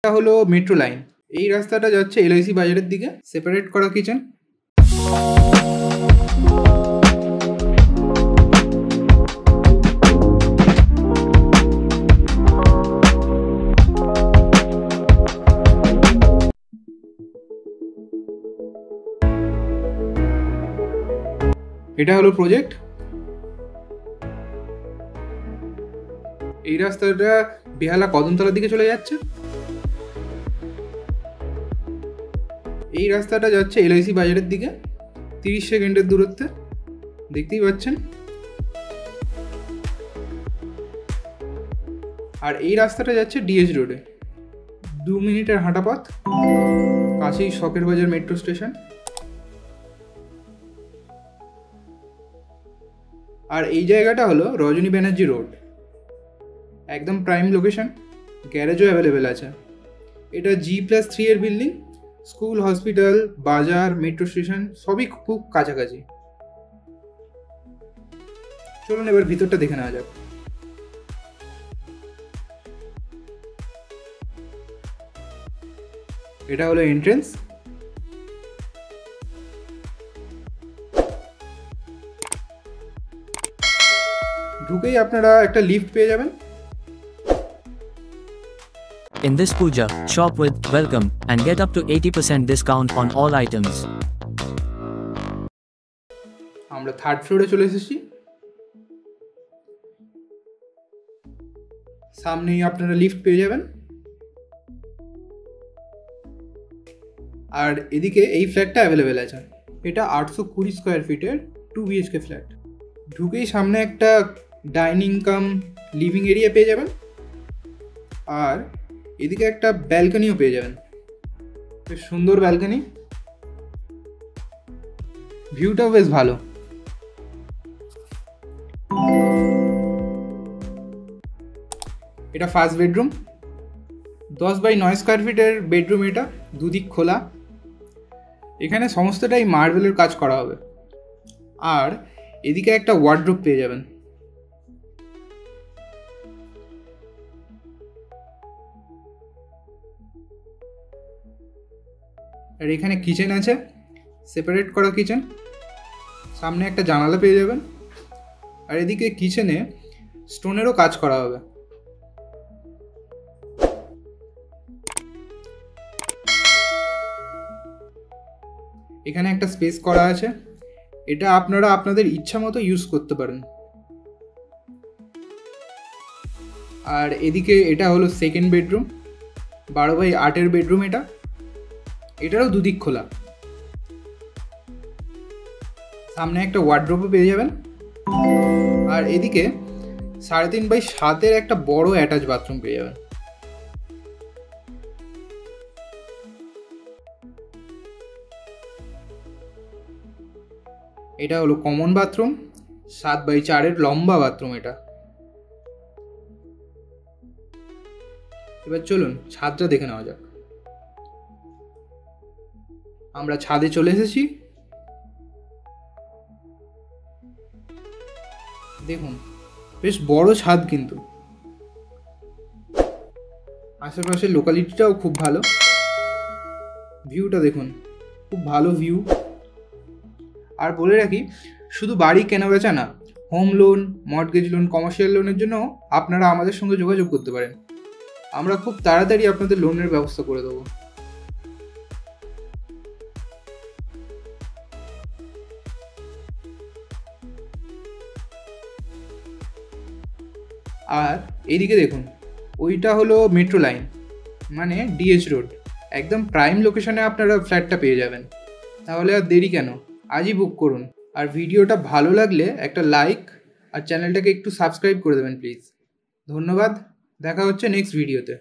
এটা হলো metro line. এই রাস্তাটা যাচ্ছে এলআইসি বাজারের দিকে। সেপারেট করা কিচেন। এটা হলো প্রজেক্ট। এই রাস্তাটা বেহালা কদমতলার দিকে চলে যাচ্ছে। এই রাস্তাটা যাচ্ছে এলআইসি বাজারের দিকে 30 সেকেন্ডের দূরত্বে, দেখতেই পাচ্ছেন। আর এই রাস্তাটা যাচ্ছে ডিএস রোডে, 2 মিনিটের হাঁটা পথ, কাছেই শখের বাজার মেট্রো স্টেশন। আর এই জায়গাটা হলো রজনী ব্যানার্জি রোড, একদম প্রাইম লোকেশন, গ্যারেজও অ্যাভেলেবেল আছে। এটা G+3 এর বিল্ডিং, স্কুল, হসপিটাল, বাজার, মেট্রো স্টেশন সবই খুব কাছাকাছি। চলুন এবার ভিতরটা দেখে নেওয়া যাক। এটা হলো এন্ট্রেন্স। ঢুকেই আপনারা একটা লিফট পেয়ে যাবেন। In this puja, shop with welcome and get up to 80% discount on all items. আমরা 3rd ফ্লোরে চলে এসেছি। সামনেই আপনারা লিফট পেয়ে যাবেন। আর এদিকে এই ফ্ল্যাটটা অ্যাভেলেবেল আছে। এটা 820 স্কোয়ার ফিটের 2 BHK ফ্ল্যাট। ঢুকেই সামনে একটা ডাইনিং কাম লিভিং এরিয়া পেয়ে যাবেন। আর এদিকে একটা ব্যালকনিও পেয়ে যাবেন, বেশ সুন্দর ব্যালকনি, ভিউটাও বেশ ভালো। এটা ফার্স্ট বেডরুম, 10x9 স্কোয়ার ফিটের বেডরুম। এটা দুদিক খোলা। এখানে সমস্তটাই মার্বেলের কাজ করা হবে। আর এদিকে একটা ওয়ার্ডরোব পেয়ে যাবেন। আর এখানে কিচেন আছে, সেপারেট করা কিচেন। সামনে একটা জানালা পেয়ে যাবেন। আর এদিকে কিচেনে স্টোনেরও কাজ করা হবে। এখানে একটা স্পেস করা আছে, এটা আপনারা আপনাদের ইচ্ছা মতো ইউজ করতে পারেন। আর এদিকে এটা হলো সেকেন্ড বেডরুম, 12x8 বেডরুম। এটারও দুদিক খোলা। সামনে একটা ওয়ার্ডরোবও পেয়ে যাবেন। আর এদিকে 3.5x7 একটা বড় অ্যাটাচ বাথরুম পেয়ে যাবেন। এটা হলো কমন বাথরুম, 7x4 লম্বা বাথরুম এটা। এবার চলুন ছাদটা দেখে নেওয়া যাক। আমরা ছাদে চলে এসেছি। দেখুন বেশ বড় ছাদ, কিন্তু আশেপাশের লোকালিটিটাও খুব ভালো। ভিউটা দেখুন, খুব ভালো ভিউ। আর বলে রাখি, শুধু বাড়ি কেনা বেচা না, home loan, mortgage loan, commercial লোনের জন্য আপনারা আমাদের সঙ্গে যোগাযোগ করতে পারেন। আমরা খুব তাড়াতাড়ি আপনাদের লোনের ব্যবস্থা করে দেবো। আর এইদিকে দেখুন, ওইটা হলো মেট্রো লাইন, মানে ডিএস রোড, একদম প্রাইম লোকেশনে আপনারা ফ্ল্যাটটা পেয়ে যাবেন। তাহলে আর দেরি কেন, আজই বুক করুন। আর ভিডিওটা ভালো লাগলে একটা লাইক আর চ্যানেলটাকে একটু সাবস্ক্রাইব করে দেবেন প্লিজ। ধন্যবাদ, দেখা হচ্ছে নেক্সট ভিডিওতে।